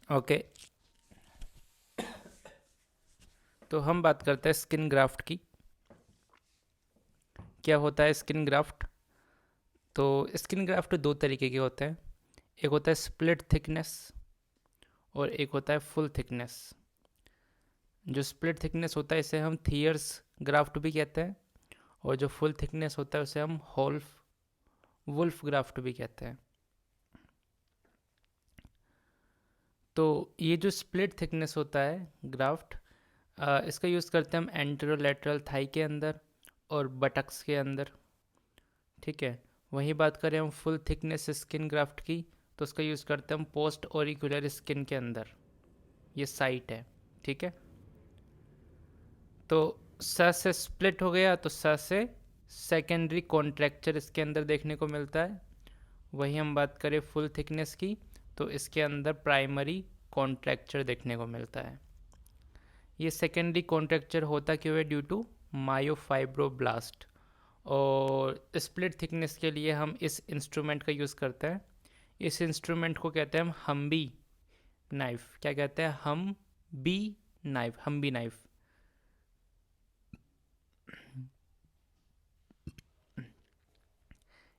Okay. तो हम बात करते हैं स्किन ग्राफ्ट की। क्या होता है स्किन ग्राफ्ट? तो स्किन ग्राफ्ट दो तरीके के होते हैं। एक होता है स्प्लिट थिकनेस और एक होता है फुल थिकनेस। जो स्प्लिट थिकनेस होता है इसे हम थियर्स ग्राफ्ट भी कहते हैं, और जो फुल थिकनेस होता है उसे हम होल्फ वुल्फ ग्राफ्ट भी कहते हैं। तो ये जो स्प्लिट थिकनेस होता है ग्राफ्ट, इसका यूज़ करते हैं हम एंटेरोलेटरल थाई के अंदर और बटक्स के अंदर। ठीक है। वहीं बात करें हम फुल थिकनेस स्किन ग्राफ्ट की, तो उसका यूज़ करते हैं हम पोस्ट ऑरिकुलर स्किन के अंदर। ये साइट है। ठीक है। तो स से स्प्लिट हो गया तो स से सेकेंडरी कॉन्ट्रैक्चर इसके अंदर देखने को मिलता है। वहीं हम बात करें फुल थिकनेस की, तो इसके अंदर प्राइमरी कॉन्ट्रैक्चर देखने को मिलता है। ये सेकेंडरी कॉन्ट्रैक्चर होता क्यों है? Due to myofibroblast. और स्प्लिट थिकनेस के लिए हम इस इंस्ट्रूमेंट का यूज़ करते हैं। इस इंस्ट्रूमेंट को कहते हैं हम हम्बी नाइफ। क्या कहते हैं? हम्बी नाइफ।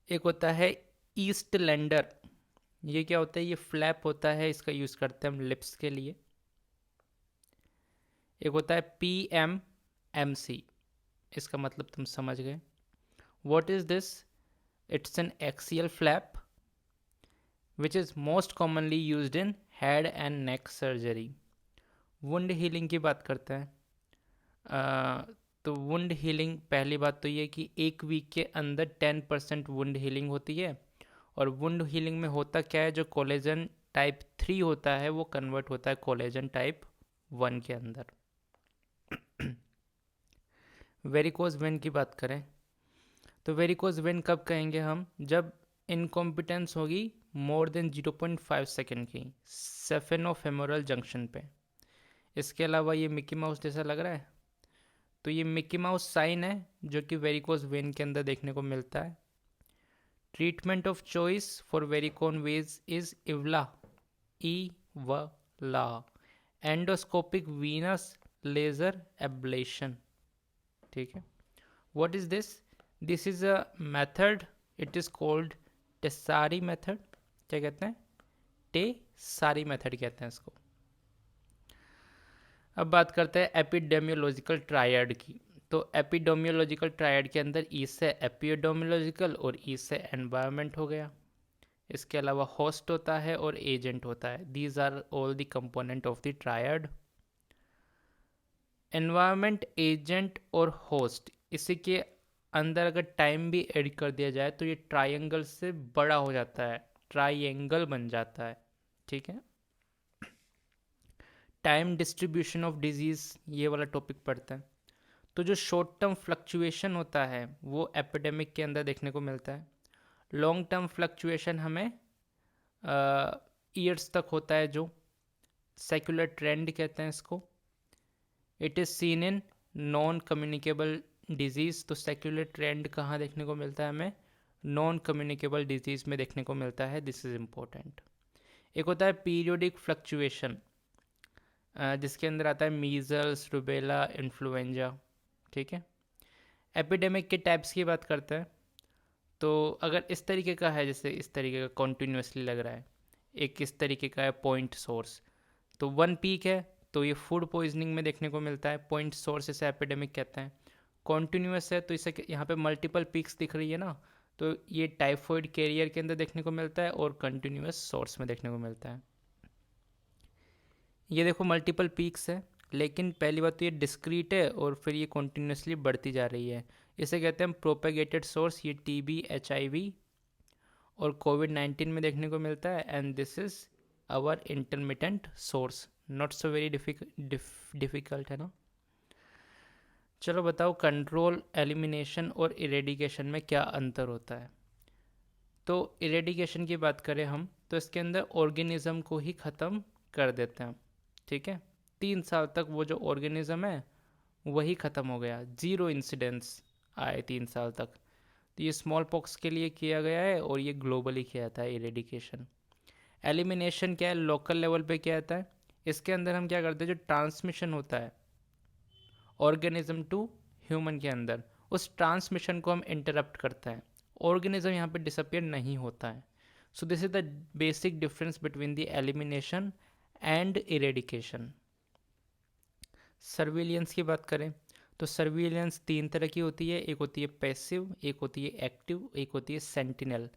एक होता है ईस्ट लैंडर। ये क्या होता है? ये फ्लैप होता है, इसका यूज़ करते हैं हम लिप्स के लिए। एक होता है PMMC। इसका मतलब तुम समझ गए। What is this? It's an axial flap which is most commonly used in head and neck surgery. Wound healing की बात करते हैं। तो वुंड हीलिंग, पहली बात तो ये कि एक वीक के अंदर 10% वुंड हीलिंग होती है। और वुंड हीलिंग में होता क्या है? जो कोलेजन टाइप 3 होता है वो कन्वर्ट होता है कोलेजन टाइप 1 के अंदर। वेरिकोज वेन की बात करें तो वेरिकोज वेन कब कहेंगे हम? जब इनकॉम्पिटेंस होगी मोर देन 0.5 सेकेंड की सेफेनोफेमोरल जंक्शन पे। इसके अलावा ये मिक्की माउस जैसा लग रहा है, तो ये मिक्की माउस साइन है जो कि वेरिकोज वेन के अंदर देखने को मिलता है। Treatment of choice for varicose veins is EVLA, EVLA, endoscopic venous laser ablation. ठीक है। What is this? This is a method, it is called Tessari method. क्या कहते हैं? टेसारी मेथड कहते हैं इसको। अब बात करते हैं एपिडेमियोलॉजिकल ट्रायड की। तो एपिडेमियोलॉजिकल ट्रायड के अंदर ई से एपिडेमियोलॉजिकल और ई से एनवायरनमेंट हो गया। इसके अलावा होस्ट होता है और एजेंट होता है। These are all the component of the triad. Environment, agent और होस्ट, इसी के अंदर अगर टाइम भी ऐड कर दिया जाए तो ये ट्रायंगल से बड़ा हो जाता है, ट्रायंगल बन जाता है। ठीक है। टाइम डिस्ट्रीब्यूशन ऑफ डिजीज, ये वाला टॉपिक पढ़ते हैं। तो जो शॉर्ट टर्म फ्लक्चुएशन होता है वो एपिडेमिक के अंदर देखने को मिलता है। लॉन्ग टर्म फ्लक्चुएशन हमें ईयर्स तक होता है, जो सेक्युलर ट्रेंड कहते हैं इसको। It is seen in non communicable disease. तो सेक्युलर ट्रेंड कहाँ देखने को मिलता है हमें? नॉन कम्युनिकेबल डिजीज़ में देखने को मिलता है। This is important. एक होता है पीरियोडिक फ्लक्चुएशन, जिसके अंदर आता है मीजल्स, रुबेला, इन्फ्लुएंजा। ठीक है। एपिडेमिक के टाइप्स की बात करते हैं। तो अगर इस तरीके का है, जैसे इस तरीके का कॉन्टीन्यूसली लग रहा है, एक इस तरीके का है पॉइंट सोर्स, तो वन पीक है, तो ये फूड पॉइजनिंग में देखने को मिलता है। पॉइंट सोर्स इसे एपिडेमिक कहते हैं। कॉन्टीन्यूस है तो इसे यहाँ पे मल्टीपल पीक्स दिख रही है ना, तो ये टाइफॉइड कैरियर के अंदर देखने को मिलता है और कंटिन्यूस सोर्स में देखने को मिलता है। ये देखो मल्टीपल पीक्स है, लेकिन पहली बात तो ये डिस्क्रीट है और फिर ये कॉन्टीन्यूसली बढ़ती जा रही है। इसे कहते हैं प्रोपेगेटेड सोर्स। ये TB, HIV और कोविड-19 में देखने को मिलता है। And this is our intermittent source. Not so very difficult है ना। चलो बताओ, कंट्रोल, एलिमिनेशन और इरेडिकेशन में क्या अंतर होता है? तो इरेडिकेशन की बात करें हम, तो इसके अंदर ऑर्गेनिज्म को ही ख़त्म कर देते हैं। ठीक है। 3 साल तक वो जो ऑर्गेनिज्म है वही ख़त्म हो गया, ज़ीरो इंसिडेंट्स आए 3 साल तक। तो ये स्मॉल पॉक्स के लिए किया गया है और ये ग्लोबली किया था इरेडिकेशन। एलिमिनेशन क्या है, लोकल लेवल पे क्या आता है, इसके अंदर हम क्या करते हैं, जो ट्रांसमिशन होता है ऑर्गेनिज्म टू ह्यूमन के अंदर, उस ट्रांसमिशन को हम इंटरप्ट करते हैं, ऑर्गेनिज्म यहाँ पे डिसअपियर नहीं होता है। सो this is the basic difference between the elimination and eradication. Surveillance की बात करें तो सर्विलियंस 3 तरह की होती है, एक होती है पैसिव, एक होती है एक्टिव, एक होती है सेंटिनल।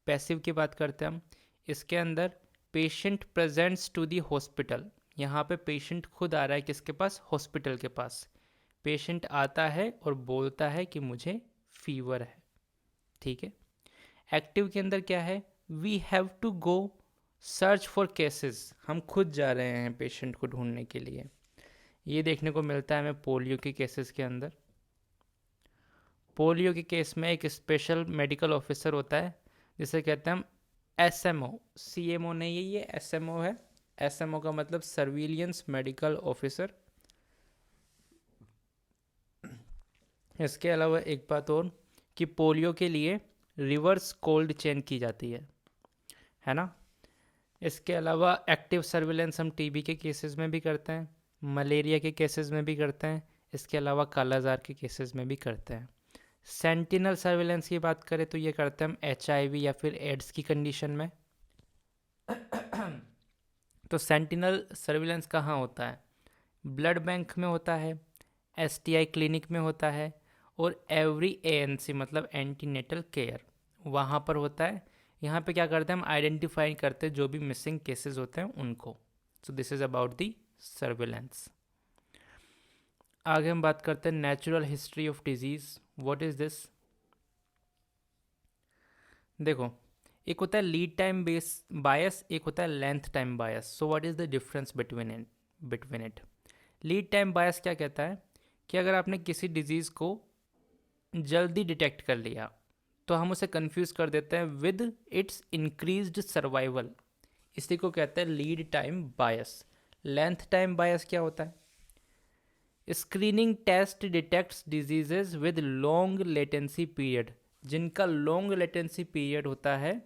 पैसिव की बात करते हैं हम, इसके अंदर patient presents to the hospital, यहाँ पे पेशेंट खुद आ रहा है किसके पास, हॉस्पिटल के पास। पेशेंट आता है और बोलता है कि मुझे फीवर है, ठीक है। एक्टिव के अंदर क्या है, we have to go search for cases, हम खुद जा रहे हैं पेशेंट को ढूंढने के लिए। ये देखने को मिलता है हमें पोलियो के केसेस के अंदर। पोलियो के केस में एक स्पेशल मेडिकल ऑफिसर होता है जिसे कहते हैं हम एसएमओ, सीएमओ नहीं है, ये एसएमओ है। एसएमओ का मतलब सर्विलियंस मेडिकल ऑफिसर। इसके अलावा एक बात और कि पोलियो के लिए रिवर्स कोल्ड चेन की जाती है ना। इसके अलावा एक्टिव सर्विलेंस हम टीबी के केसेस में भी करते हैं, मलेरिया के केसेस में भी करते हैं, इसके अलावा कालाजार के केसेस में भी करते हैं। सेंटिनल सर्विलेंस की बात करें तो ये करते हैं हम एचआईवी या फिर एड्स की कंडीशन में। तो सेंटिनल सर्विलेंस कहाँ होता है, ब्लड बैंक में होता है, एसटीआई क्लिनिक में होता है, और एवरी एएनसी मतलब एंटीनेटल केयर वहाँ पर होता है। यहाँ पे क्या करते हैं हम, आइडेंटिफाई करते हैं जो भी मिसिंग केसेस होते हैं उनको। So this is about the surveillance. आगे हम बात करते हैं natural history of disease. What is this, देखो एक होता है लीड टाइम बेस बायस, एक होता है length time bias. So what is the difference between it. Lead time bias क्या कहता है कि अगर आपने किसी डिजीज़ को जल्दी डिटेक्ट कर लिया तो हम उसे कंफ्यूज कर देते हैं विद इट्स इंक्रीज्ड सर्वाइवल, इसी को कहते हैं lead time bias. Length time bias क्या होता है, screening test detects diseases with long latency period, जिनका लॉन्ग लेटेंसी पीरियड होता है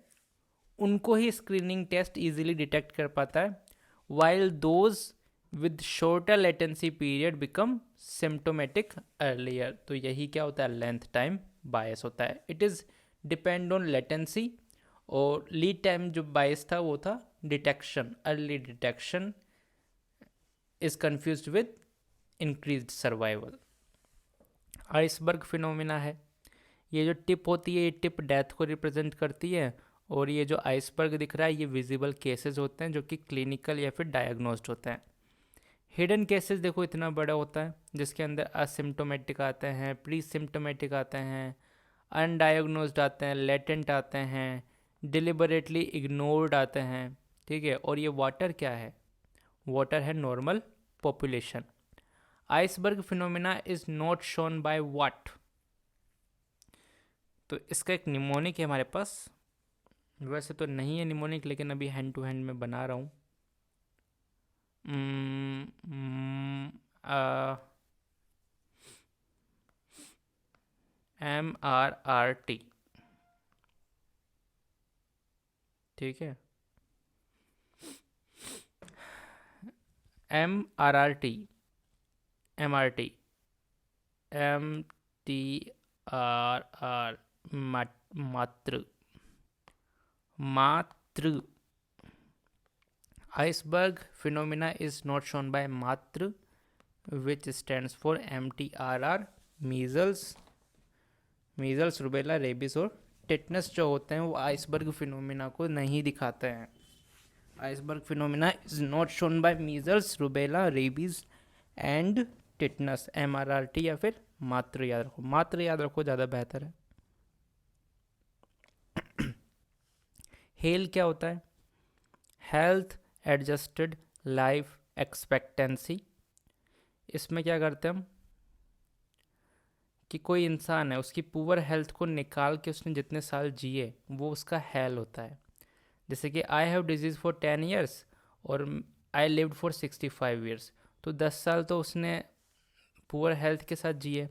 उनको ही स्क्रीनिंग टेस्ट इजीली डिटेक्ट कर पाता है, while those with shorter latency period become symptomatic earlier. तो यही क्या होता है, लेंथ टाइम बायस होता है। It is depend on latency, और लीड टाइम जो बायस था वो था detection, early detection is confused with increased survival. Iceberg phenomena है, ये जो टिप होती है ये टिप डेथ को रिप्रेजेंट करती है, और ये जो आइसबर्ग दिख रहा है ये विजिबल केसेस होते हैं जो कि क्लिनिकल या फिर डायग्नोस्ड होते हैं। हिडन केसेस देखो इतना बड़ा होता है जिसके अंदर असिम्टोमेटिक आते हैं, प्री सिम्टोमेटिक आते हैं, अनडायग्नोस्ड आते हैं, लेटेंट आते हैं, डिलिबरेटली इग्नोर्ड आते हैं, ठीक है। और ये वाटर क्या है, वाटर है normal population. Iceberg phenomena is not shown by what, तो इसका एक निमोनिक है हमारे पास, वैसे तो नहीं है निमोनिक लेकिन अभी हैंड टू हैंड में बना रहा हूँ। MRRT, ठीक है, MRRT, MRT, MTRR, मात्र, मात्र। Iceberg phenomena is not shown by matra, which stands for MTRR, measles, rubella, rabies और टेटनस जो होते हैं वो आइसबर्ग फिनोमिना को नहीं दिखाते हैं। Iceberg phenomena is not shown by measles, rubella, rabies and tetanus. MRRT या फिर मात्र याद रखो, मात्र याद रखो ज़्यादा बेहतर है। हेल क्या होता है, हेल्थ एडजस्टेड लाइफ एक्सपेक्टेंसी। इसमें क्या करते हैं हम कि कोई इंसान है उसकी पुअर हेल्थ को निकाल के उसने जितने साल जिए वो उसका हेल होता है। जैसे कि I have disease for 10 years और आई लिव्ड फॉर 65 ईयर्स, तो 10 साल तो उसने पुअर हेल्थ के साथ जिए,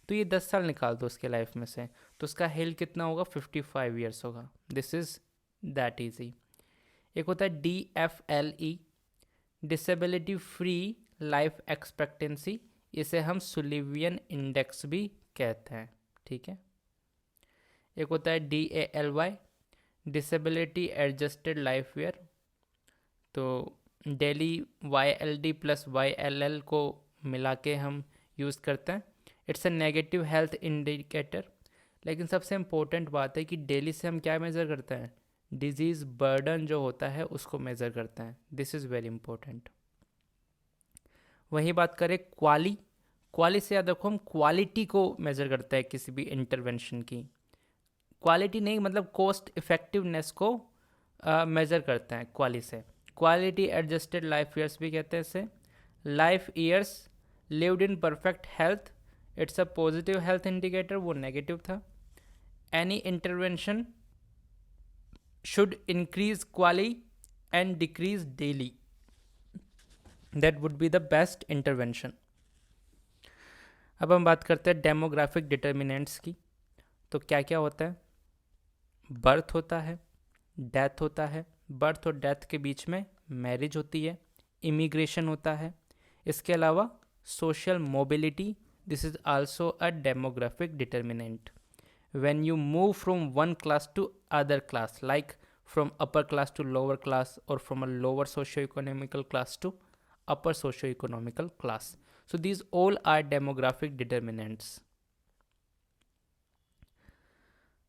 तो ये 10 साल निकाल दो उसके लाइफ में से, तो उसका हेल कितना होगा, 55 ईयर्स होगा। This is that easy. एक होता है DFLE, disability free life expectancy, इसे हम सुलिवियन इंडेक्स भी कहते हैं, ठीक है। एक होता है DALY, disability adjusted life year, तो डेली YLD प्लस YLL को मिला के हम यूज़ करते हैं। It's a negative health indicator, लेकिन सबसे इम्पोर्टेंट बात है कि डेली से हम क्या मेज़र करते हैं, डिजीज़ बर्डन जो होता है उसको मेज़र करते हैं। This is very important. वही बात करें क्वाली से याद रखो, हम क्वालिटी को मेज़र करते हैं किसी भी इंटरवेंशन की, क्वालिटी नहीं, मतलब कॉस्ट इफ़ेक्टिवनेस को मेज़र करते हैं क्वाली से। क्वालिटी एडजस्टेड लाइफ ईयर्स भी कहते हैं इसे। Life years lived in perfect health, it's a positive health indicator, वो नेगेटिव था। Any intervention should increase QALY and decrease DALY, that would be the best intervention. अब हम बात करते हैं डेमोग्राफिक डिटर्मिनेंट्स की। तो क्या क्या होता है, बर्थ होता है, डेथ होता है, बर्थ और डेथ के बीच में मैरिज होती है, इमिग्रेशन होता है, इसके अलावा social mobility, this is also a demographic determinant. When you move from one class to other class, like from upper class to lower class और from a lower socio economical class to upper socio-economical class. So these all are demographic determinants.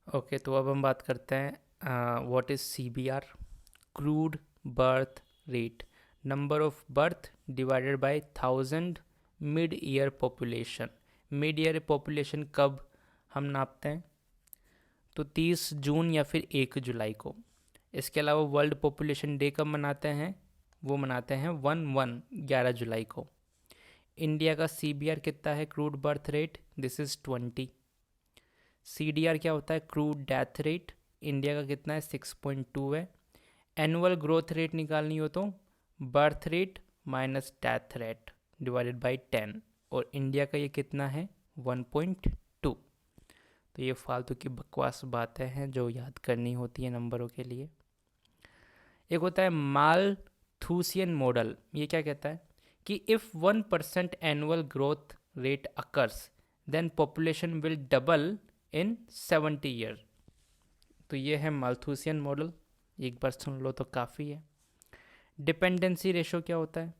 Okay, तो अब हम बात करते हैं what is CBR, crude birth rate, number of birth divided by 1000 mid year population. mid year population कब हम नापते हैं, तो 30 जून या फिर 1 जुलाई को। इसके अलावा वर्ल्ड पॉपुलेशन डे कब मनाते हैं, वो मनाते हैं 11 जुलाई को। इंडिया का CBR कितना है, crude birth rate, this is 20। CDR क्या होता है, क्रूड डेथ रेट, इंडिया का कितना है, 6.2 है। एनुअल ग्रोथ रेट निकालनी हो तो birth rate minus death rate divided by 10, और इंडिया का ये कितना है, 1.2। तो ये फालतू की बकवास बातें हैं जो याद करनी होती है नंबरों के लिए। एक होता है मालथूसियन मॉडल, ये क्या कहता है कि if 1% annual growth rate occurs then population will double in 70 year. तो ये है मालथूसियन मॉडल, एक बार सुन लो तो काफ़ी है। डिपेंडेंसी रेशो क्या होता है,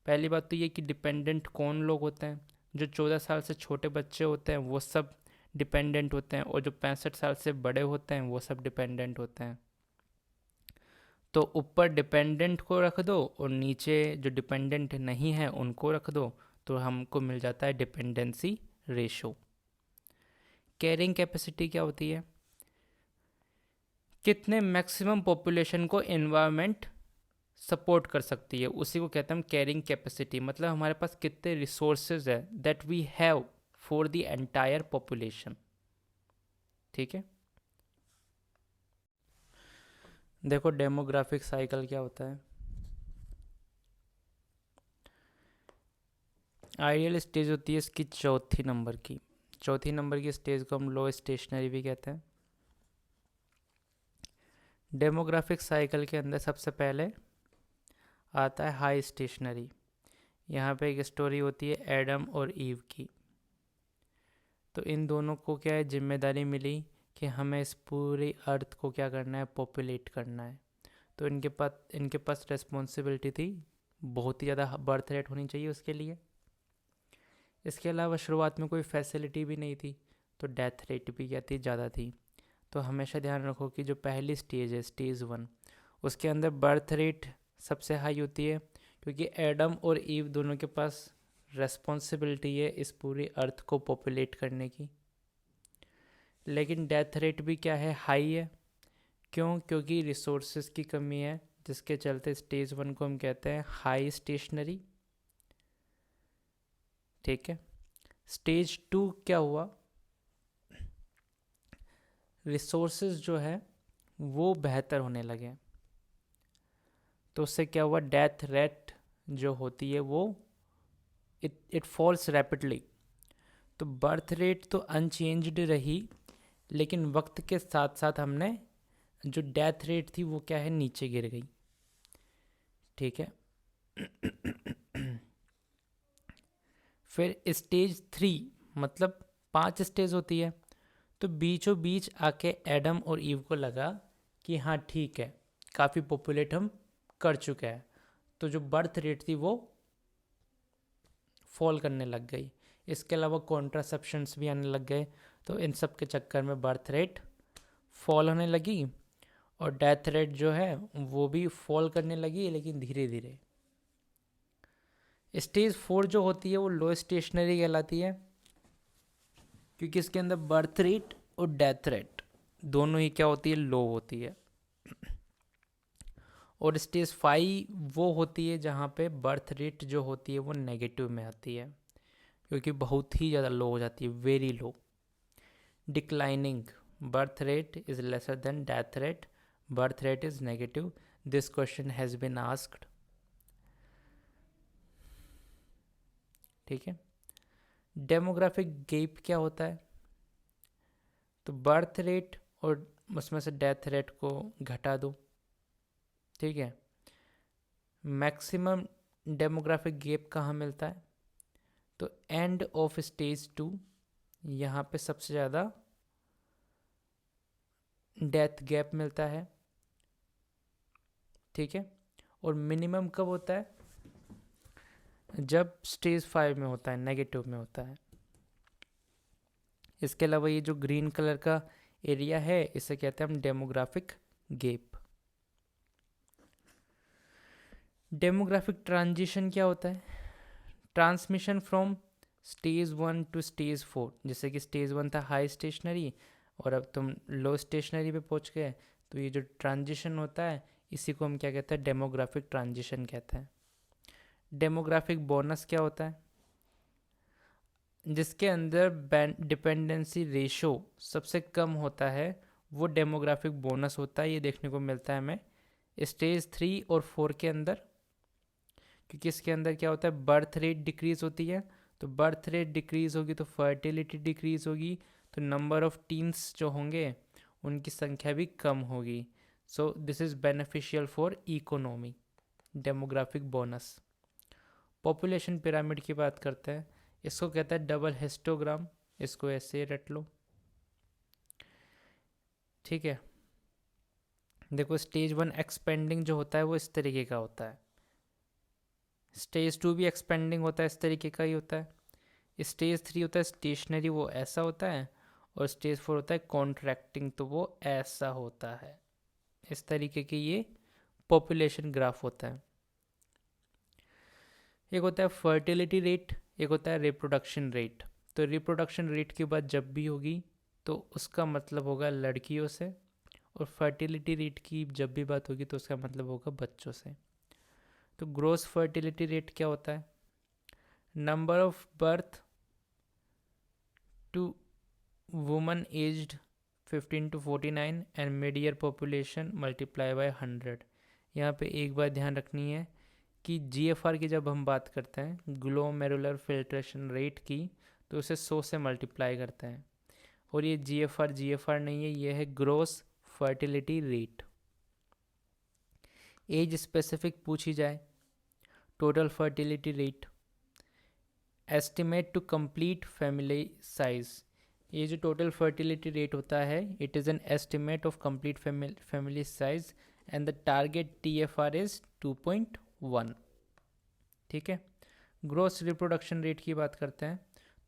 पहली बात तो ये कि डिपेंडेंट कौन लोग होते हैं, जो 14 साल से छोटे बच्चे होते हैं वो सब डिपेंडेंट होते हैं, और जो 65 साल से बड़े होते हैं वो सब डिपेंडेंट होते हैं। तो ऊपर डिपेंडेंट को रख दो और नीचे जो डिपेंडेंट नहीं है उनको रख दो, तो हमको मिल जाता है डिपेंडेंसी रेशो। कैरिंग कैपेसिटी क्या होती है, कितने मैक्सिमम पॉपुलेशन को एनवायरनमेंट सपोर्ट कर सकती है, उसी को कहते हैं हम कैरिंग कैपेसिटी। मतलब हमारे पास कितने रिसोर्सेज है that we have for the entire population, ठीक है। देखो डेमोग्राफिक साइकिल क्या होता है, आइडियल स्टेज होती है इसकी चौथी नंबर की स्टेज को हम लो स्टेशनरी भी कहते हैं। डेमोग्राफिक साइकिल के अंदर सबसे पहले आता है हाई स्टेशनरी। यहाँ पे एक स्टोरी होती है एडम और ईव की। तो इन दोनों को क्या है, जिम्मेदारी मिली कि हमें इस पूरी अर्थ को क्या करना है, पॉपुलेट करना है। तो इनके पास रिस्पॉन्सिबिलिटी थी, बहुत ही ज़्यादा बर्थ रेट होनी चाहिए उसके लिए। इसके अलावा शुरुआत में कोई फैसिलिटी भी नहीं थी, तो डेथ रेट भी क्या थी, ज़्यादा थी। तो हमेशा ध्यान रखो कि जो पहली स्टेज है स्टेज 1, उसके अंदर बर्थ रेट सबसे हाई होती है, क्योंकि एडम और ईव दोनों के पास रेस्पॉन्सिबिलिटी है इस पूरी अर्थ को पॉपुलेट करने की। लेकिन डेथ रेट भी क्या है, हाई है। क्यों, क्योंकि रिसोर्सेज की कमी है, जिसके चलते स्टेज 1 को हम कहते हैं हाई स्टेशनरी, ठीक है। स्टेज 2 क्या हुआ, रिसोर्सेज जो है वो बेहतर होने लगे, तो उससे क्या हुआ, डेथ रेट जो होती है वो इट फॉल्स रैपिडली। तो बर्थ रेट तो अनचेंज्ड रही, लेकिन वक्त के साथ साथ हमने जो डेथ रेट थी वो क्या है, नीचे गिर गई। ठीक है। फिर स्टेज 3, मतलब 5 स्टेज होती है। तो बीचों बीच आके एडम और ईव को लगा कि हाँ ठीक है, काफ़ी पॉपुलेट हम कर चुके हैं, तो जो बर्थ रेट थी वो फॉल करने लग गई। इसके अलावा कॉन्ट्रासेप्शंस भी आने लग गए, तो इन सब के चक्कर में बर्थ रेट फॉल होने लगी और डेथ रेट जो है वो भी फॉल करने लगी, लेकिन धीरे धीरे। स्टेज 4 जो होती है वो लो स्टेशनरी कहलाती है, क्योंकि इसके अंदर बर्थ रेट और डेथ रेट दोनों ही क्या होती है, लो होती है। और स्टेज 5 वो होती है जहाँ पे बर्थ रेट जो होती है वो नेगेटिव में आती है, क्योंकि बहुत ही ज़्यादा लो हो जाती है, very low. Declining birth rate is lesser than death rate, birth rate is negative. This question has been asked. ठीक है। डेमोग्राफिक गैप क्या होता है? तो बर्थ रेट और उसमें से डेथ रेट को घटा दो, ठीक है। मैक्सिमम डेमोग्राफिक गैप कहाँ मिलता है? तो एंड ऑफ स्टेज 2, यहाँ पे सबसे ज़्यादा डेथ गैप मिलता है, ठीक है। और मिनिमम कब होता है? जब स्टेज 5 में होता है, नेगेटिव में होता है। इसके अलावा ये जो ग्रीन कलर का एरिया है इसे कहते हैं हम डेमोग्राफिक गैप। डेमोग्राफिक ट्रांजिशन क्या होता है? Transmission from stage 1 to stage 4। जैसे कि स्टेज 1 था हाई स्टेशनरी और अब तुम लो स्टेशनरी पे पहुंच गए, तो ये जो ट्रांजिशन होता है इसी को हम क्या कहते हैं, डेमोग्राफिक ट्रांजिशन कहते हैं। डेमोग्राफिक बोनस क्या होता है? जिसके अंदर डिपेंडेंसी रेशो सबसे कम होता है वो डेमोग्राफिक बोनस होता है। ये देखने को मिलता है हमें स्टेज 3 और 4 के अंदर, क्योंकि इसके अंदर क्या होता है, बर्थ रेट डिक्रीज होती है। तो बर्थ रेट डिक्रीज होगी तो फर्टिलिटी डिक्रीज होगी, तो नंबर ऑफ टीन्स जो होंगे उनकी संख्या भी कम होगी। So this is beneficial for economy, demographic bonus. Population pyramid की बात करते हैं, इसको कहता है डबल हिस्टोग्राम, इसको ऐसे रट लो, ठीक है। देखो स्टेज 1 एक्सपेंडिंग जो होता है वो इस तरीके का होता है, स्टेज 2 भी एक्सपेंडिंग होता है, इस तरीके का ही होता है। स्टेज 3 होता है स्टेशनरी, वो ऐसा होता है। और स्टेज 4 होता है कॉन्ट्रैक्टिंग, तो वो ऐसा होता है। इस तरीके की ये पॉपुलेशन ग्राफ होता है। एक होता है फर्टिलिटी रेट, एक होता है रिप्रोडक्शन रेट। तो रिप्रोडक्शन रेट की बात जब भी होगी तो उसका मतलब होगा लड़कियों से, और फर्टिलिटी रेट की जब भी बात होगी तो उसका मतलब होगा बच्चों से। तो ग्रोस फर्टिलिटी रेट क्या होता है? Number of birth to woman aged 15 to 49 and mid year population multiply by 100। यहाँ पे एक बात ध्यान रखनी है कि जीएफआर की जब हम बात करते हैं, ग्लोमेरुलर फिल्ट्रेशन रेट की, तो उसे 100 से मल्टीप्लाई करते हैं। और ये जीएफआर नहीं है, ये है gross fertility rate. Age specific पूछी जाए, total fertility rate, estimate to complete family size. ये जो टोटल फर्टिलिटी रेट होता है it is an estimate of complete family size and the target TFR is 2.1, ठीक है। ग्रोस रिप्रोडक्शन रेट की बात करते हैं,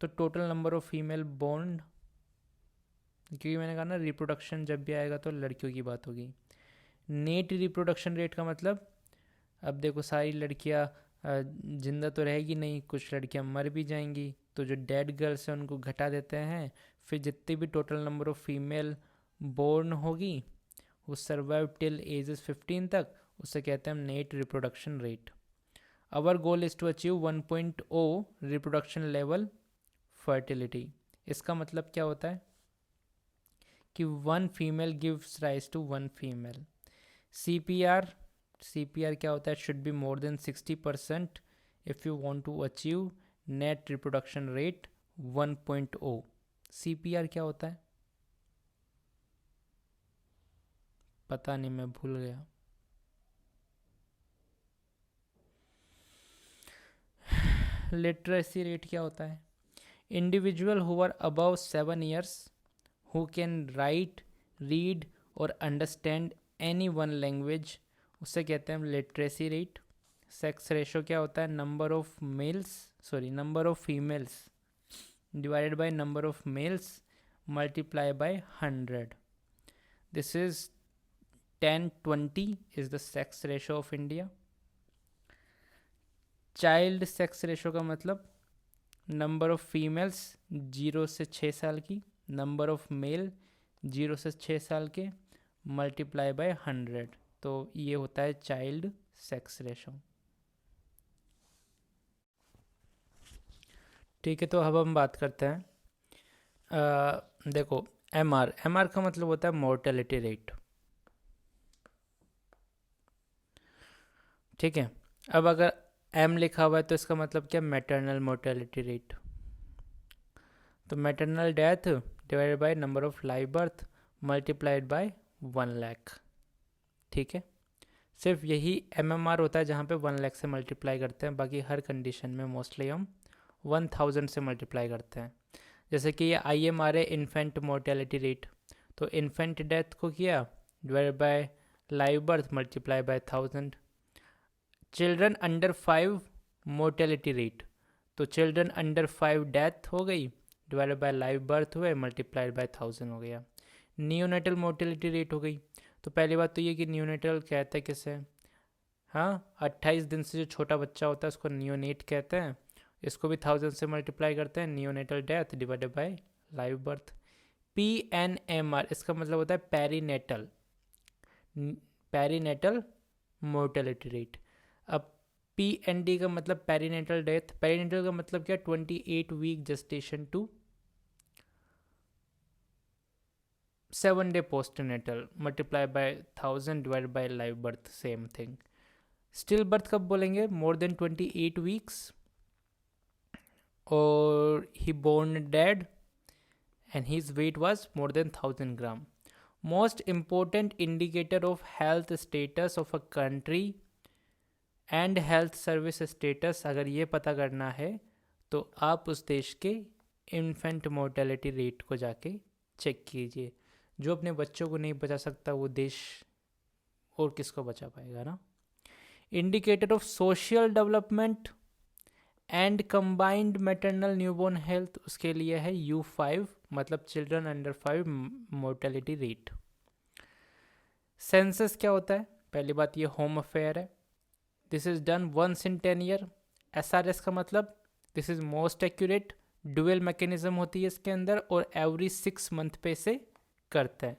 तो total number of female born, क्योंकि मैंने कहा ना रिप्रोडक्शन जब भी आएगा तो लड़कियों की बात होगी। नेट रिप्रोडक्शन रेट का मतलब, अब देखो सारी लड़कियां जिंदा तो रहेगी नहीं, कुछ लड़कियां मर भी जाएंगी, तो जो डेड गर्ल्स हैं उनको घटा देते हैं, फिर जितनी भी total number of female born होगी वो सर्वाइव टिल एजेस 15 तक, उसे कहते हैं हम net reproduction rate. Our goal is to achieve 1.0 reproduction level fertility. इसका मतलब क्या होता है कि 1 female gives rise to 1 female. CPR क्या होता है? Should be more than 60% if you want to achieve net reproduction rate 1.0। CPR क्या होता है? पता नहीं, मैं भूल गया। लिटरेसी रेट क्या होता है? Individual who are above 7 years who can write, read और अंडरस्टैंड एनी वन लैंग्वेज, उसे कहते हैं लिटरेसी रेट। सेक्स रेशो क्या होता है? Number of females divided by number of males multiply by 100। This is 10:20 is the sex ratio of India। Child sex ratio का मतलब number of females 0 से 6 साल की, नंबर ऑफ मेल 0 से 6 साल के मल्टीप्लाई बाय 100, तो ये होता है चाइल्ड सेक्स रेशो। ठीक है, तो अब हम बात करते हैं देखो एमआर का मतलब होता है मोर्टेलिटी रेट। ठीक है, अब अगर एम लिखा हुआ है तो इसका मतलब क्या? Maternal mortality rate. तो maternal death divided by number of live birth multiplied by 1 lakh. ठीक है, सिर्फ यही एमएमआर होता है जहाँ पे 1 लाख से मल्टीप्लाई करते हैं, बाकी हर कंडीशन में मोस्टली हम 1000 से मल्टीप्लाई करते हैं। जैसे कि ये IMR है, इन्फेंट मोर्टेलिटी रेट, तो इन्फेंट डेथ को किया divided by live birth multiply by 1000। Children under 5 mortality rate, तो चिल्ड्रन अंडर 5 डेथ हो गई डिवाइडेड बाय लाइव बर्थ हुए मल्टीप्लाइड बाय 1000 हो गया। नियोनेटल मोर्टेलिटी रेट हो गई। तो पहली बात तो ये कि नियोनेटल कहते हैं किसे? हाँ, 28 दिन से जो छोटा बच्चा होता है उसको नियोनेट कहते हैं। इसको भी 1000 से मल्टीप्लाई करते हैं, neonatal death divided bye live birth. PNMR इसका मतलब होता है पेरीनेटल मोर्टेलिटी रेट। अब PND का मतलब पेरीनेटल डेथ, पेरीनेटल का मतलब क्या? 28 week gestation to 7 day postnatal multiply by 1000 divide by live birth, same thing. Still birth कब बोलेंगे? मोर देन 28 वीक्स और he born dead and his weight was more than 1000 gram। Most important indicator of health status of a country and health service status, अगर ये पता करना है तो आप उस देश के इन्फेंट मोर्टेलिटी रेट को जाके चेक कीजिए। जो अपने बच्चों को नहीं बचा सकता वो देश और किसको बचा पाएगा ना। Indicator of social development and combined maternal newborn health, उसके लिए है U5, मतलब children under 5 mortality rate. Census क्या होता है? पहली बात ये होम अफेयर है, this is done once in 10 year. SRS का मतलब this is most accurate, dual mechanism होती है इसके अंदर और एवरी 6 मंथ पे से करता है।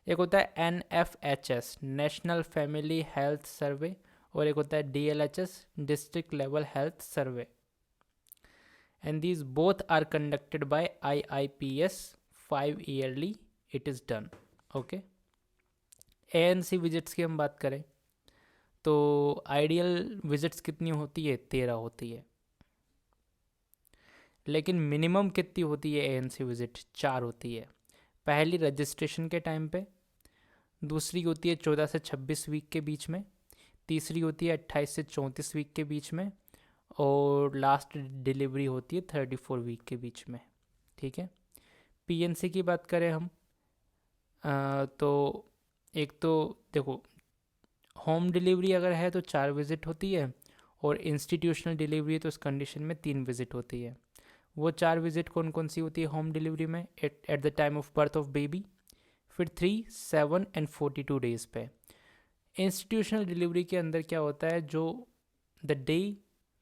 एक होता है NFHS national family health survey और एक होता है DLHS district level health survey, and these both are conducted by IIPS 5 yearly it is done. Okay, ANC visits की हम बात करें तो आइडियल विजिट्स कितनी होती है? 13 होती है, लेकिन मिनिमम कितनी होती है ANC विजिट? 4 होती है। पहली रजिस्ट्रेशन के टाइम पे, दूसरी होती है 14 से 26 वीक के बीच में, तीसरी होती है 28 से 34 वीक के बीच में और लास्ट डिलीवरी होती है 34 वीक के बीच में। ठीक है, PNC की बात करें हम तो एक तो देखो होम डिलीवरी अगर है तो 4 विज़िट होती है और इंस्टीट्यूशनल डिलीवरी तो उस कंडीशन में 3 विज़िट होती है। वो 4 विज़िट कौन कौन सी होती है होम डिलीवरी में? At the time of birth of baby, फिर 3, 7 एंड 42 डेज़ पे। इंस्टीट्यूशनल डिलीवरी के अंदर क्या होता है? जो the day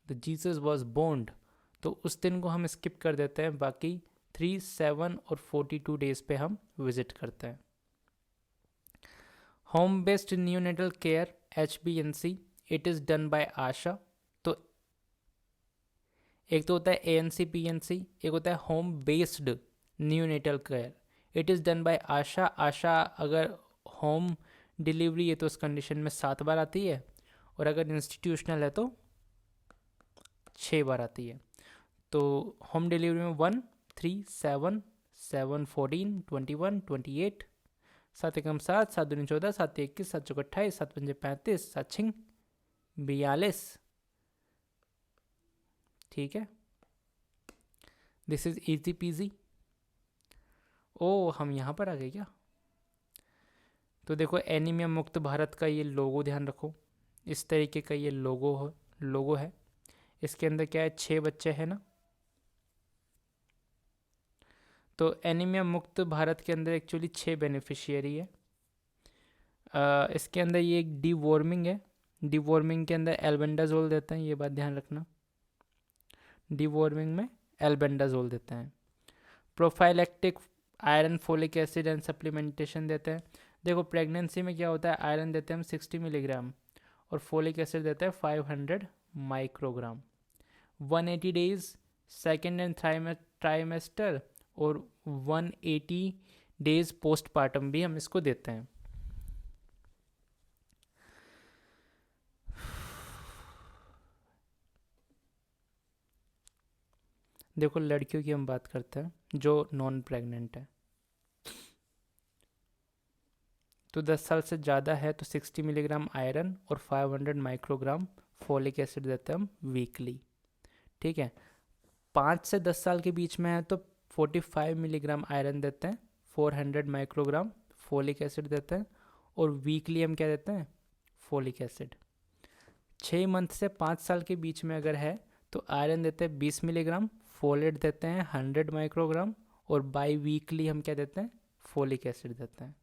the Jesus was born, तो उस दिन को हम स्किप कर देते हैं, बाकी 3, 7 और 42 डेज़ पे हम विज़िट करते हैं। Home based neonatal care HBNC it is done by ASHA. तो एक तो होता है ANC PNC, एक होता है home based neonatal care, it is done by ASHA. ASHA अगर होम डिलीवरी है तो उस कंडीशन में 7 बार आती है और अगर इंस्टीट्यूशनल है तो 6 बार आती है। तो होम डिलीवरी में 1, 3, 7, 7, 14, 21, 28, 7 एकम 7, 7 दूनी 14, 7 21, 7 चौक 28, 7 पंजे 35, 7 छिंग 42। ठीक है, दिस इज इजी पीजी। ओ हम यहाँ पर आ गए क्या? तो देखो एनीमिया मुक्त भारत का ये लोगो ध्यान रखो, इस तरीके का ये लोगो है। इसके अंदर क्या है, 6 बच्चे हैं ना। तो एनीमिया मुक्त भारत के अंदर एक्चुअली 6 बेनिफिशियरी है। इसके अंदर ये एक डिवॉर्मिंग है, डिवॉर्मिंग के अंदर एल्बेंडाजोल देते हैं, ये बात ध्यान रखना। डिवॉर्मिंग में एल्बेंडाजोल देते हैं। Prophylactic iron folic acid and supplementation देते हैं। देखो प्रेगनेंसी में क्या होता है, आयरन देते हैं हम 60 मिलीग्राम और फोलिक एसिड देते हैं 500 microgram. 180 days second and trimester और 180 डेज पोस्टपार्टम भी हम इसको देते हैं। देखो लड़कियों की हम बात करते हैं जो नॉन प्रेग्नेंट है, तो 10 साल से ज़्यादा है तो 60 मिलीग्राम आयरन और 500 माइक्रोग्राम फोलिक एसिड देते हैं हम वीकली। ठीक है, 5 से 10 साल के बीच में है तो 45 मिलीग्राम आयरन देते हैं, 400 माइक्रोग्राम फोलिक एसिड देते हैं और वीकली हम क्या देते हैं, फोलिक एसिड। 6 मंथ से 5 साल के बीच में अगर है तो आयरन देते हैं 20 मिलीग्राम, फोलेट देते हैं 100 माइक्रोग्राम और बाई वीकली हम क्या देते हैं, फोलिक एसिड देते हैं।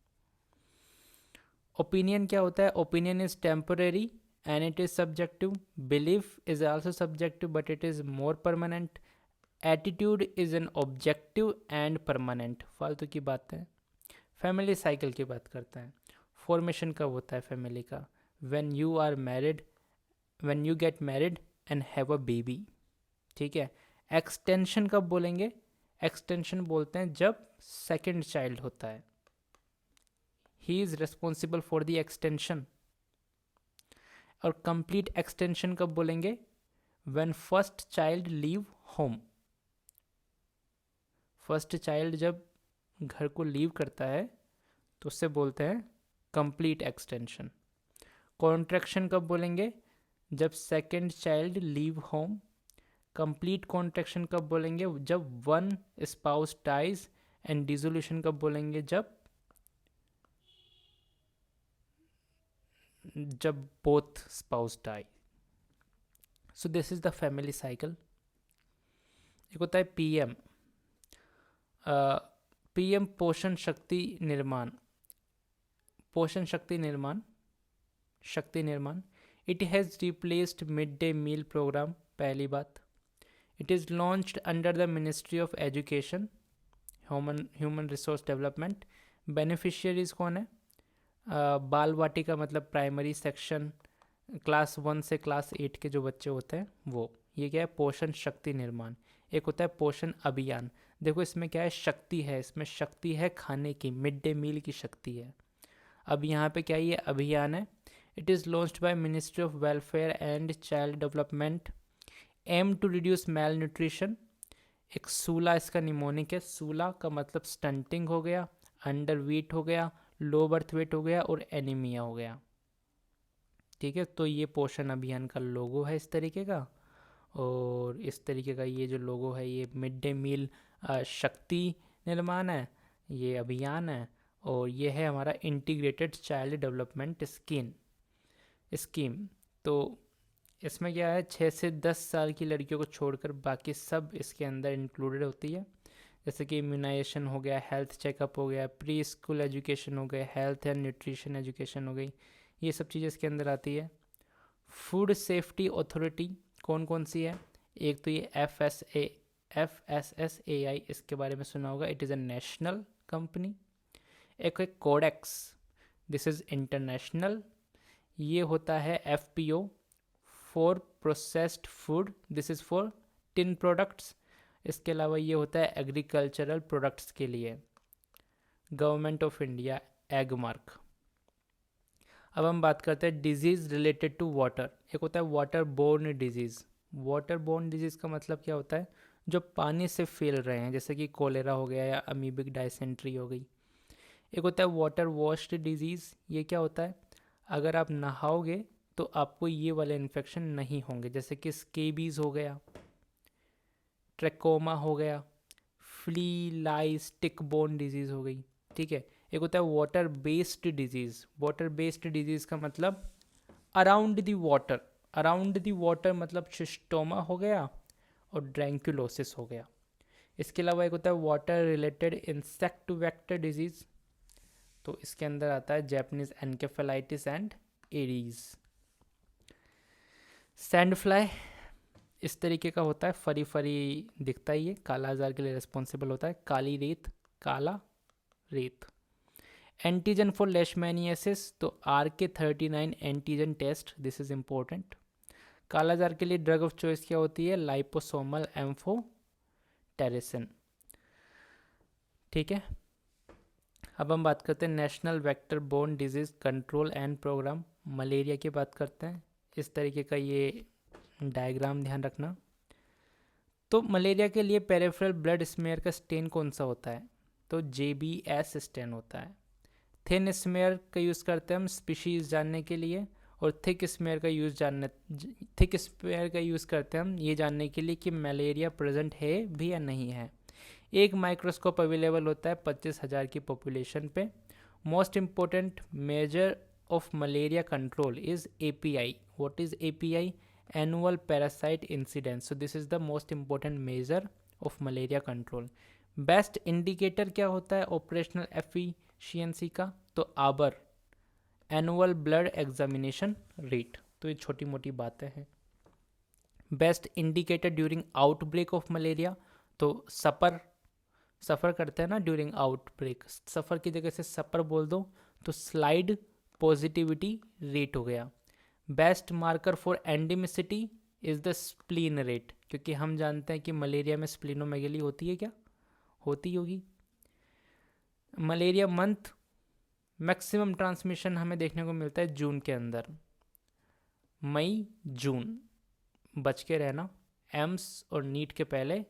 ओपिनियन क्या होता है, opinion is temporary and it is subjective, belief is also subjective but it is more permanent, attitude is an objective and permanent. फालतू की बात है। फैमिली साइकिल की बात करते हैं। फॉर्मेशन कब होता है फैमिली का, when you are married, when you get married and have a baby. ठीक है, एक्सटेंशन कब बोलेंगे, एक्सटेंशन बोलते हैं जब सेकंड चाइल्ड होता है, he is responsible for the extension. और कंप्लीट एक्सटेंशन कब बोलेंगे, when first child leave home. First child जब घर को लीव करता है तो उससे बोलते हैं कंप्लीट एक्सटेंशन। कॉन्ट्रैक्शन कब बोलेंगे, जब second child leave home. Complete contraction कब बोलेंगे, जब one spouse dies. And dissolution कब बोलेंगे, जब both spouse die. So this is the family cycle. एक होता है पीएम, पीएम पोषण शक्ति निर्माण, पोषण शक्ति Nirman, Shakti Nirman. It has replaced mid day meal programme, पहली बात। It is launched under the ministry of education, human resource development. Beneficiaries कौन है, बाल वाटिका मतलब प्राइमरी सेक्शन, क्लास 1 से क्लास 8 के जो बच्चे होते हैं वो। ये क्या है, पोषण शक्ति निर्माण। एक होता है पोषण अभियान। देखो इसमें क्या है, शक्ति है, इसमें शक्ति है खाने की, मिड डे मील की शक्ति है। अब यहाँ पे क्या ये अभियान है। It is launched by ministry of welfare and child development, aim to reduce malnutrition. एक सूला इसका निमोनिक है, सूला का मतलब स्टंटिंग हो गया, अंडर वेट हो गया, लो बर्थ वेट हो गया और एनीमिया हो गया। ठीक है, तो ये पोषण अभियान का लोगो है इस तरीके का। और इस तरीके का ये जो लोगो है ये मिड डे मील शक्ति निर्माण है, ये अभियान है। और ये है हमारा इंटीग्रेटेड चाइल्ड डेवलपमेंट स्कीम। तो इसमें क्या है, 6 से 10 साल की लड़कियों को छोड़कर बाकी सब इसके अंदर इंक्लूडेड होती है। जैसे कि इम्यूनाइजेशन हो गया, हेल्थ चेकअप हो गया, प्री स्कूल एजुकेशन हो गया, हेल्थ एंड न्यूट्रिशन एजुकेशन हो गई, ये सब चीज़ें इसके अंदर आती है। फूड सेफ्टी अथॉरिटी कौन कौन सी है, एक तो ये FSSAI, इसके बारे में सुना होगा, it is a national company. एक है कोडेक्स, दिस इज़ इंटरनेशनल। ये होता है FPO for processed food, this is for tin products. इसके अलावा ये होता है एग्रीकल्चरल प्रोडक्ट्स के लिए, government of India egg mark. अब हम बात करते हैं डिजीज़ रिलेटेड टू वाटर। एक होता है water borne disease. Water borne disease का मतलब क्या होता है, जो पानी से फैल रहे हैं, जैसे कि कोलेरा हो गया या अमीबिक डायसेंट्री हो गई। एक होता है वाटर वॉश्ड डिजीज़। ये क्या होता है, अगर आप नहाओगे तो आपको ये वाले इन्फेक्शन नहीं होंगे, जैसे कि स्केबीज़ हो गया, ट्रैकोमा हो गया, फ्ली लाई स्टिक बोन डिजीज़ हो गई, ठीक है। एक होता है water based disease. Water based disease का मतलब around the water, around the water मतलब शिस्टोमा हो गया और ड्रैंक्युलोसिस हो गया। इसके अलावा एक होता है water related insect vector disease, तो इसके अंदर आता है Japanese encephalitis and Aedes. Sand fly इस तरीके का होता है, फरी फरी दिखता है, ये काला आजार के लिए रिस्पॉन्सिबल होता है, काली रेत, काला रेत। एंटीजन फॉर लेशमैनियासिस, तो RK39 antigen test, this is important. Kala azar के लिए ड्रग ऑफ चॉइस क्या होती है? लाइपोसोमल एम्फोटेरिसिन, ठीक है। अब हम बात करते हैं national vector borne disease control and programme. Malaria की बात करते हैं। इस तरीके का ये डायग्राम ध्यान रखना। तो मलेरिया के लिए पेरिफेरल ब्लड स्मेयर का स्टेन कौन सा होता है? तो JBS स्टेन होता है। थिन स्मेयर का यूज़ करते हैं हम स्पीशीज़ जानने के लिए, और थिक स्मेयर का यूज़ करते हैं हम ये जानने के लिए कि मलेरिया प्रेजेंट है भी या नहीं है। एक माइक्रोस्कोप अवेलेबल होता है 25,000 की पॉपुलेशन पे। Most important measure of malaria control is API। What is API? Annual parasite incidence. So this is the most important measure of malaria control. Best indicator क्या होता है ऑपरेशनल एफिशिएंसी का? तो आबर, annual blood examination rate. तो ये छोटी मोटी बातें हैं। Best indicator during outbreak of malaria, तो सफ़र करते हैं ना ड्यूरिंग आउटब्रेक, सफ़र की जगह से सपर बोल दो, तो स्लाइड पॉजिटिविटी रेट हो गया। Best marker for endemicity is the spleen rate, क्योंकि हम जानते हैं कि मलेरिया में स्प्लीनोमेगेली होती है, क्या होती होगी। मलेरिया मंथ मैक्सिमम ट्रांसमिशन हमें देखने को मिलता है जून के अंदर, मई जून, बच के रहना। एम्स और नीट के पहले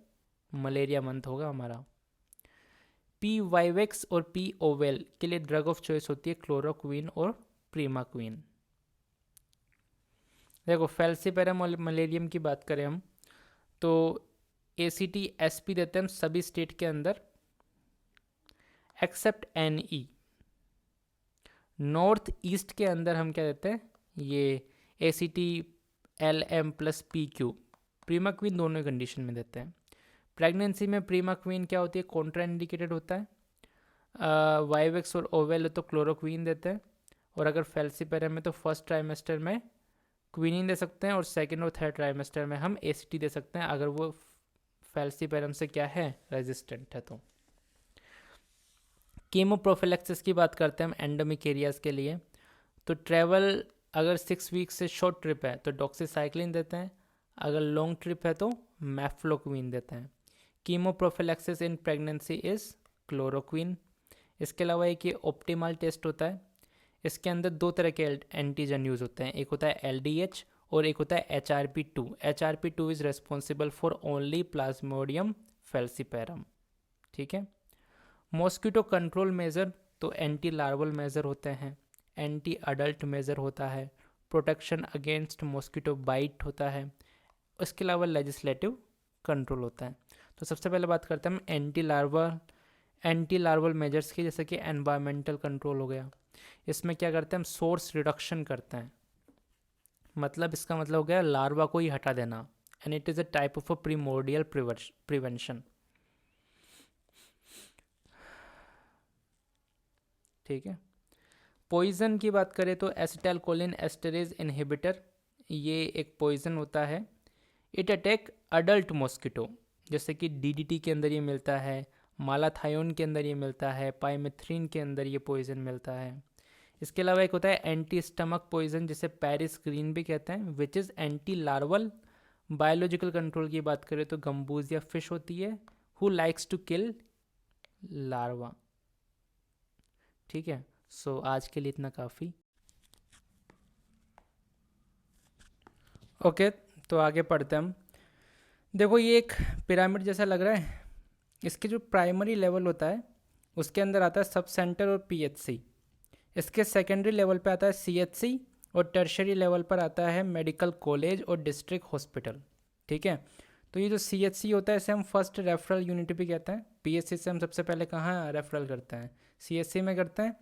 मलेरिया मंथ होगा हमारा। P वाइवेक्स और P ओवेल के लिए ड्रग ऑफ चॉइस होती है क्लोरोक्वीन और प्रीमाक्वीन। देखो फैल्सीपेरम मलेरियम की बात करें हम, तो ACT-SP देते हैं हम सभी स्टेट के अंदर एक्सेप्ट NE। नॉर्थ ईस्ट के अंदर हम क्या देते हैं? ये ACT-LM+PQ, प्रीमाक्वीन दोनों कंडीशन में देते हैं। प्रेगनेंसी में प्रीमाक्वीन क्या होती है? कॉन्ट्रा इंडिकेटेड होता है। वाइवेक्स और ओवेल तो क्लोरोक्वीन देते हैं, और अगर फैल्सीपेरम में तो फर्स्ट ट्राइमेस्टर में क्वीनिन दे सकते हैं, और सेकेंड और थर्ड ट्राइमेस्टर में हम ACT दे सकते हैं अगर वो फैल्सीपेरम से क्या है? रेजिस्टेंट है। तो कीमोप्रोफिलैक्सिस की बात करते हैं हम एंडेमिक एरियाज के लिए, तो ट्रैवल अगर 6 वीक से शॉर्ट ट्रिप है तो डॉक्सीसाइक्लिन देते हैं, अगर लॉन्ग ट्रिप है तो मैफ्लोक्वीन देते हैं। Chemoprophylaxis in pregnancy is chloroquine. इसके अलावा एक ये ऑप्टिमल टेस्ट होता है, इसके अंदर 2 तरह के एंटीजन यूज़ होते हैं, एक होता है LDH और एक होता है HRP2। HRP2 is responsible for only Plasmodium falciparum, ठीक है। मॉस्किटो कंट्रोल मेजर, तो एंटी लार्वल मेजर होते हैं, एंटी अडल्ट मेजर होता है, प्रोटेक्शन अगेंस्ट मॉस्किटो बाइट होता है, उसके अलावा लेजिस्लेटिव कंट्रोल होता है। तो सबसे पहले बात करते हैं हम एंटी लार्वल मेजर्स की, जैसे कि एनवायरमेंटल कंट्रोल हो गया। इसमें क्या करते हैं हम? सोर्स रिडक्शन करते हैं, मतलब इसका मतलब हो गया लार्वा को ही हटा देना, and it is a type of a primordial prevention, ठीक है। पॉइजन की बात करें तो एसिटाइलकोलिन एस्टरेज इनहिबिटर, ये एक पॉइजन होता है। इट अटैक अडल्ट मॉस्किटो, जैसे कि DDT के अंदर ये मिलता है, मालाथायोन के अंदर ये मिलता है, पाइमेथ्रिन के अंदर ये पॉइजन मिलता है। इसके अलावा एक होता है एंटी स्टमक पॉइजन, जिसे पेरिस ग्रीन भी कहते हैं, which is anti larval. Biological control की बात करें तो गम्बूज या फिश होती है, who likes to kill larva, ठीक है। सो आज के लिए इतना काफ़ी। ओके, तो आगे पढ़ते हैं हम। देखो ये एक पिरामिड जैसा लग रहा है, इसके जो प्राइमरी लेवल होता है उसके अंदर आता है सब सेंटर और PHC, इसके सेकेंडरी लेवल पे आता है CHC, और टर्शरी लेवल पर आता है मेडिकल कॉलेज और डिस्ट्रिक्ट हॉस्पिटल, ठीक है। तो ये जो CHC होता है इसे हम फर्स्ट रेफरल यूनिट भी कहते हैं। PHC से हम सबसे पहले कहाँ रेफरल करते हैं, CHC में करते हैं।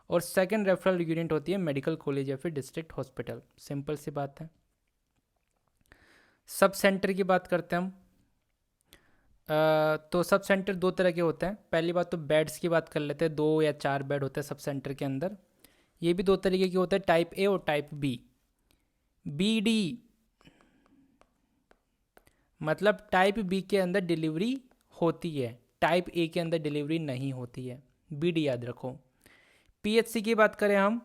और सेकंड रेफरल यूनिट होती है मेडिकल कॉलेज या फिर डिस्ट्रिक्ट हॉस्पिटल। सिंपल सी बात है। सब सेंटर की बात करते हैं हम। तो सब सेंटर दो तरह के होते हैं। पहली बात तो बेड्स की बात कर लेते हैं, 2 या 4 बेड होते हैं सब सेंटर के अंदर। ये भी दो तरीके के होते हैं, टाइप ए और टाइप बी। BD मतलब टाइप बी के अंदर डिलीवरी होती है, टाइप ए के अंदर डिलीवरी नहीं होती है। BD याद रखो। PHC की बात करें हम,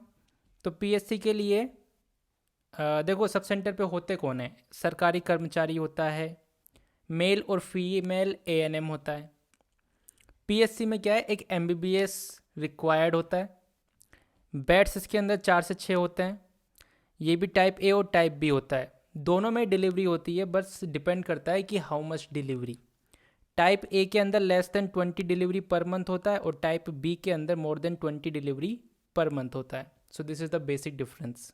तो PHC के लिए देखो सब सेंटर पे होते कौन है, सरकारी कर्मचारी होता है, मेल और फीमेल ANM होता है। PHC में क्या है, एक MBBS रिक्वायर्ड होता है। बेड्स इसके अंदर 4 से 6 होते हैं। ये भी टाइप ए और टाइप बी होता है, दोनों में डिलीवरी होती है, बस डिपेंड करता है कि how much delivery. Type A के अंदर less than 20 delivery per month होता है और टाइप बी के अंदर more than 20 delivery per month होता है। सो this is the basic difference.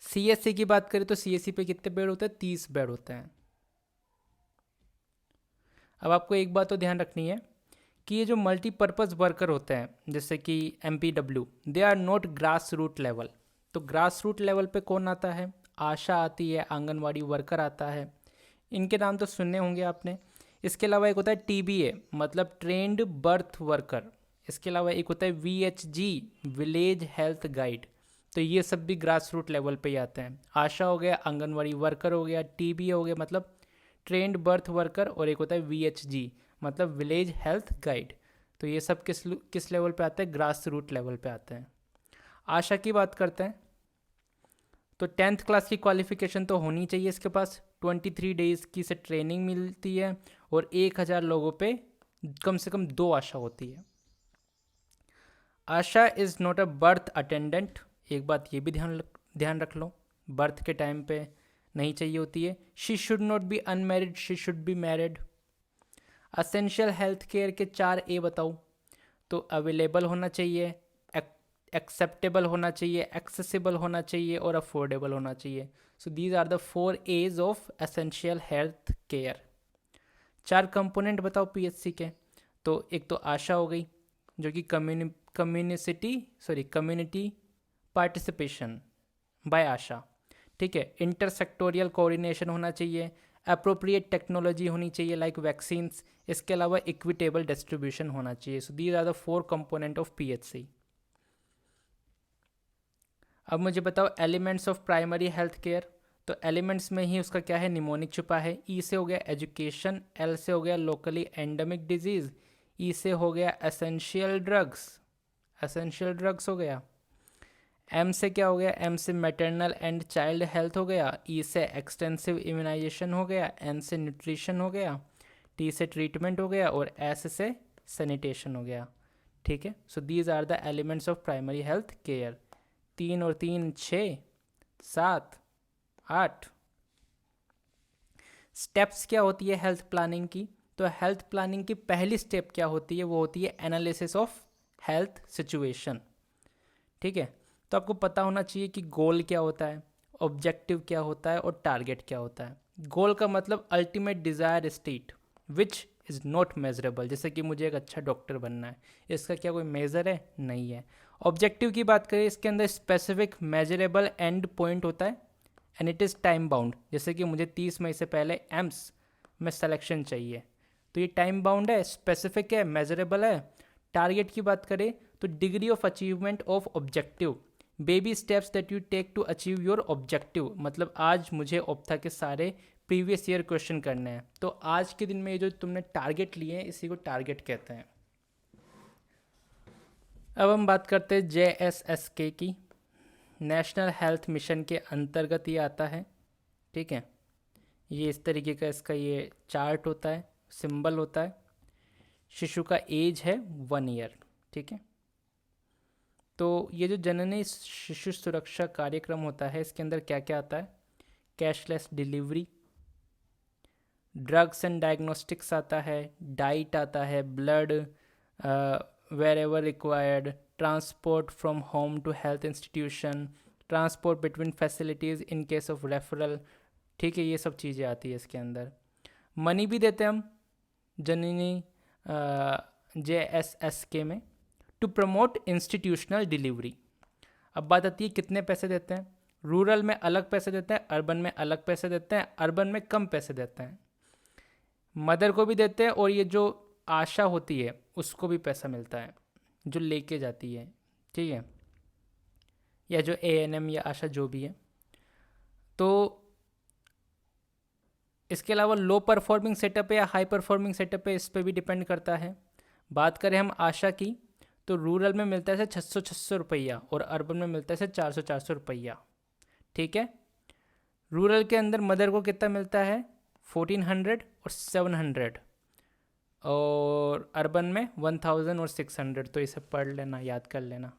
CHC की बात करें तो CHC पे कितने बेड होते हैं, 30 बेड होते हैं। अब आपको एक बात तो ध्यान रखनी है कि ये जो मल्टीपर्पज़ वर्कर होते हैं जैसे कि MPW, they are not grass root level. तो ग्रास रूट लेवल पे कौन आता है, आशा आती है, आंगनवाड़ी वर्कर आता है। इनके नाम तो सुनने होंगे आपने। इसके अलावा एक होता है TBA मतलब ट्रेंड बर्थ वर्कर। इसके अलावा एक होता है VHG विलेज हेल्थ गाइड। तो ये सब भी ग्रास रूट लेवल पे ही आते हैं। आशा हो गया, आंगनवाड़ी वर्कर हो गया, TBA हो गया मतलब ट्रेंड बर्थ वर्कर, और एक होता है VHG मतलब विलेज हेल्थ गाइड। तो ये सब किस लेवल पे आते हैं, ग्रास रूट लेवल पे आते हैं। आशा की बात करते हैं तो 10th क्लास की क्वालिफिकेशन तो होनी चाहिए इसके पास। 23 डेज की से ट्रेनिंग मिलती है और 1000 लोगों पे कम से कम 2 आशा होती है। ASHA is not a birth attendant. एक बात ये भी ध्यान रख लो, बर्थ के टाइम पे नहीं चाहिए होती है। She should not be unmarried, she should be married. Essential health care के 4 A बताऊँ तो अवेलेबल होना चाहिए, एक्सेप्टेबल होना चाहिए, एक्सेसिबल होना चाहिए और अफोर्डेबल होना चाहिए। So these are the 4 A's of essential health care. 4 component बताओ PHC के। तो एक तो आशा हो गई जो कि कम्युनिटी पार्टिसिपेशन बाय आशा, ठीक है। इंटरसेक्टोरियल कोऑर्डिनेशन होना चाहिए, अप्रोप्रिएट टेक्नोलॉजी होनी चाहिए लाइक वैक्सीन्स। इसके अलावा इक्विटेबल डिस्ट्रीब्यूशन होना चाहिए। So these are the 4 component of PHC। अब मुझे बताओ elements of primary health care. तो एलिमेंट्स में ही उसका क्या है, निमोनिक छुपा है। E से हो गया एजुकेशन, L से हो गया लोकली एंडेमिक डिजीज़, E से हो गया एसेंशियल ड्रग्स हो गया। M से क्या हो गया, M से मैटरनल एंड चाइल्ड हेल्थ हो गया। E से एक्सटेंसिव इम्यूनाइजेशन हो गया। N से न्यूट्रिशन हो गया। T से ट्रीटमेंट हो गया और S से सैनिटेशन हो गया, ठीक है। So these are the elements of primary health care. 3 और 3 6 7 8। स्टेप्स क्या होती है हेल्थ प्लानिंग की, तो हेल्थ प्लानिंग की पहली स्टेप क्या होती है, वो होती है एनालिसिस ऑफ हेल्थ सिचुएशन, ठीक है। तो आपको पता होना चाहिए कि गोल क्या होता है, ऑब्जेक्टिव क्या होता है और टारगेट क्या होता है। गोल का मतलब ultimate desire state which is not measurable, जैसे कि मुझे एक अच्छा डॉक्टर बनना है, इसका क्या कोई मेज़र है, नहीं है। ऑब्जेक्टिव की बात करें, इसके अंदर स्पेसिफिक मेजरेबल एंड पॉइंट होता है and it is time bound. जैसे कि मुझे 30 मई से पहले एम्स में सिलेक्शन चाहिए, तो ये टाइम बाउंड है, स्पेसिफिक है, मेजरेबल है। टारगेट की बात करें तो degree of achievement of objective, baby steps that you take to achieve your objective. मतलब आज मुझे ऑप्था के सारे प्रीवियस ईयर क्वेश्चन करने हैं, तो आज के दिन में ये जो तुमने टारगेट लिए हैं इसी को टारगेट कहते हैं। अब हम बात करते हैं JSSK की, नेशनल हेल्थ मिशन के अंतर्गत ये आता है, ठीक है। ये इस तरीके का इसका ये चार्ट होता है, सिंबल होता है। शिशु का एज है 1 ईयर, ठीक है। तो ये जो जननी शिशु सुरक्षा कार्यक्रम होता है इसके अंदर क्या क्या आता है, cashless delivery, drugs and diagnostics आता है, डाइट आता है, blood wherever required, transport from home to health institution, transport between facilities in case of referral, ठीक है, ये सब चीज़ें आती है इसके अंदर। मनी भी देते हैं हम जननी JSSK में, टू प्रमोट इंस्टीट्यूशनल डिलीवरी। अब बात आती है कितने पैसे देते हैं। रूरल में अलग पैसे देते हैं, अर्बन में अलग पैसे देते हैं, अर्बन में कम पैसे देते हैं। मदर को भी देते हैं और ये जो आशा होती है उसको भी पैसा मिलता है जो लेके जाती है, ठीक है, या जो ANM या आशा जो भी है। तो इसके अलावा लो परफॉर्मिंग सेटअप है या हाई परफॉर्मिंग सेटअप है, इस पर भी डिपेंड करता है। बात करें हम आशा की, तो रूरल में मिलता है 600 रुपया और अर्बन में मिलता है 400 रुपया, ठीक है। रूरल के अंदर मदर को कितना मिलता है 1400 और 700, और अर्बन में 1000 और 600। तो इसे पढ़ लेना, याद कर लेना।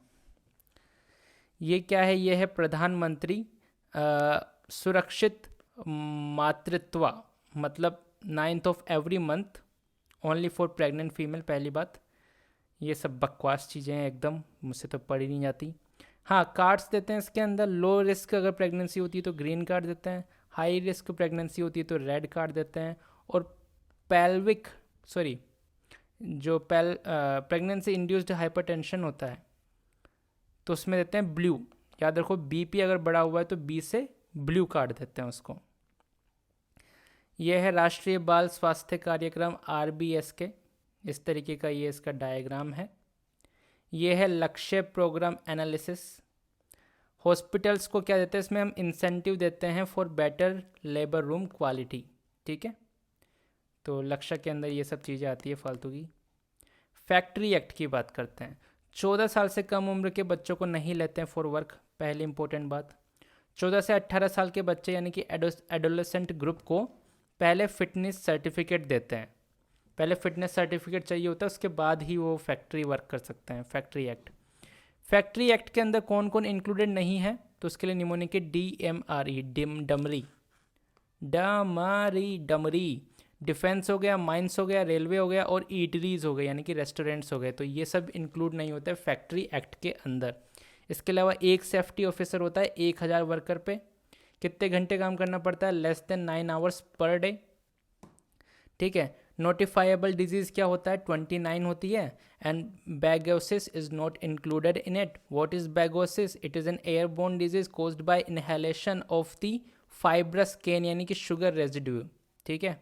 ये क्या है, ये है प्रधानमंत्री सुरक्षित मातृत्व, मतलब 9th of every month only for pregnant female. पहली बात, ये सब बकवास चीज़ें हैं एकदम, मुझसे तो पढ़ी नहीं जाती। हाँ, कार्ड्स देते हैं इसके अंदर। लो रिस्क अगर प्रेगनेंसी होती है तो ग्रीन कार्ड देते हैं, हाई रिस्क प्रेगनेंसी होती है तो रेड कार्ड देते हैं, और जो प्रेगनेंसी इंड्यूस्ड हाइपरटेंशन होता है तो उसमें देते हैं ब्लू। याद रखो, BP अगर बढ़ा हुआ है तो B से ब्लू कार्ड देते हैं उसको। यह है राष्ट्रीय बाल स्वास्थ्य कार्यक्रम RBSK, इस तरीके का ये इसका डायग्राम है। ये है लक्ष्य प्रोग्राम एनालिसिस। हॉस्पिटल्स को क्या देते हैं, इसमें हम इंसेंटिव देते हैं for better labour room quality, ठीक है। तो लक्ष्य के अंदर ये सब चीज़ें आती है फालतू की। फैक्ट्री एक्ट की बात करते हैं। 14 साल से कम उम्र के बच्चों को नहीं लेते हैं फॉर वर्क, पहली इंपॉर्टेंट बात। 14 से 18 साल के बच्चे यानी कि एडोलेसेंट ग्रुप को पहले फिटनेस सर्टिफिकेट देते हैं। पहले फिटनेस सर्टिफिकेट चाहिए होता है, उसके बाद ही वो फैक्ट्री वर्क कर सकते हैं। फैक्ट्री एक्ट, फैक्ट्री एक्ट के अंदर कौन कौन इंक्लूडेड नहीं है, तो उसके लिए निमोनिक के DMRE, डमरी, डिफेंस हो गया, माइंस हो गया, रेलवे हो गया, और ईटरीज हो गए यानी कि रेस्टोरेंट्स हो गए। तो ये सब इंक्लूड नहीं होता है फैक्ट्री एक्ट के अंदर। इसके अलावा एक सेफ्टी ऑफिसर होता है 1000 वर्कर पे। कितने घंटे काम करना पड़ता है, less than 9 hours per day, ठीक है। नोटिफाइबल डिजीज क्या होता है, 29 होती है। And bagassosis is not included in it. What is bagassosis, it is an airborne disease caused by inhalation of the fibrous cane यानी कि शुगर रेजिड्यू, ठीक है।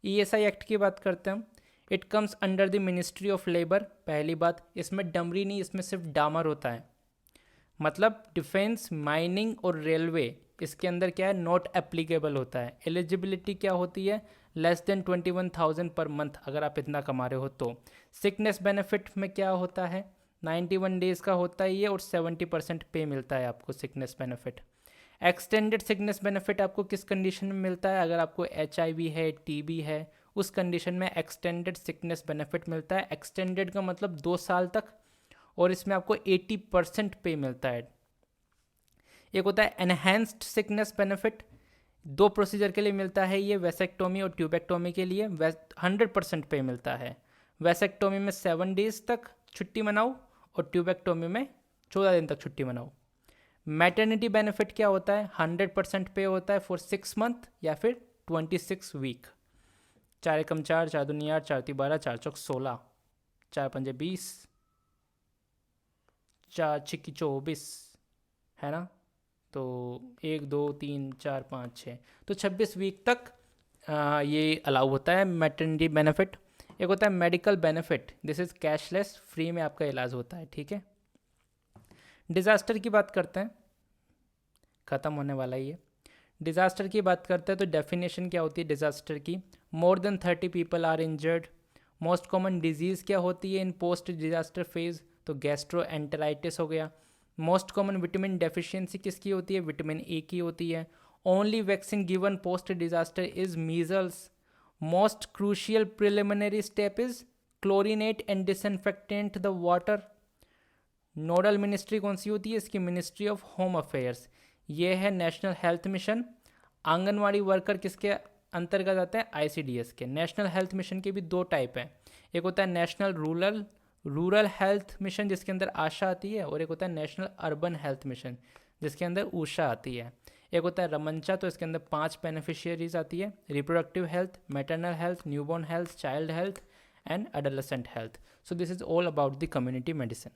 ESI एक्ट की बात करते हैं हम। It comes under the ministry of labour. पहली बात, इसमें डमरी नहीं, इसमें सिर्फ डामर होता है, मतलब डिफेंस, माइनिंग और रेलवे इसके अंदर क्या है, नॉट एप्लीकेबल होता है। एलिजिबिलिटी क्या होती है, लेस देन 21,000 पर मंथ, अगर आप इतना कमा रहे हो तो। सिकनेस बेनिफिट में क्या होता है, 91 डेज का होता है ये, और 70% पे मिलता है आपको sickness benefit. Extended sickness benefit आपको किस कंडीशन में मिलता है, अगर आपको HIV है, TB है, उस कंडीशन में एक्सटेंडेड सिकनेस बेनिफिट मिलता है। एक्सटेंडेड का मतलब 2 साल तक, और इसमें आपको 80% पे मिलता है। एक होता है एनहेंस्ड सिकनेस बेनिफिट, 2 प्रोसीजर के लिए मिलता है ये, वैसेक्टोमी और ट्यूबेक्टोमी के लिए 100% पे मिलता है। वैसेक्टोमी में 7 डेज तक छुट्टी मनाओ और ट्यूबेक्टोमी में 14 दिन तक छुट्टी मनाओ। मैटरनिटी बेनिफिट क्या होता है, 100% पे होता है फॉर 6 मंथ या फिर 26 वीक। 4 एकम 4, 4 दूनी 8, 4 तीन 12, 4 चौक 16, 4 पंजे 20, 4 छिक्की 24, है ना। तो 1 2 3 4 5 6, तो 26 वीक तक ये अलाउ होता है मैटरनिटी बेनिफिट। एक होता है medical benefit, this is cashless, free में आपका इलाज होता है, ठीक है। डिज़ास्टर की बात करते हैं, ख़त्म होने वाला ही है। डिज़ास्टर की बात करते हैं तो डेफिनेशन क्या होती है डिज़ास्टर की, more than 30 people are injured. Most common disease क्या होती है इन पोस्ट डिज़ास्टर फेज, तो गैस्ट्रोएंटेराइटिस हो गया। मोस्ट कॉमन विटामिन डेफिशिएंसी किसकी होती है, विटामिन A की होती है। Only vaccine given post disaster is measles. Most crucial preliminary step is chlorinate and disinfectant the water. Nodal ministry कौन सी होती है इसकी, मिनिस्ट्री ऑफ होम अफेयर्स। ये है national health mission. Anganwadi worker किसके अंतर्गत आते हैं, ICDS के। नेशनल हेल्थ मिशन के भी 2 टाइप हैं, एक होता है नेशनल रूरल हेल्थ मिशन जिसके अंदर आशा आती है, और एक होता है नेशनल अर्बन हेल्थ मिशन जिसके अंदर ऊषा आती है। एक होता है रमंचा, तो इसके अंदर 5 बेनिफिशियरीज आती है, reproductive health, maternal health, newborn health, child health and adolescent health. So this is all about the community medicine.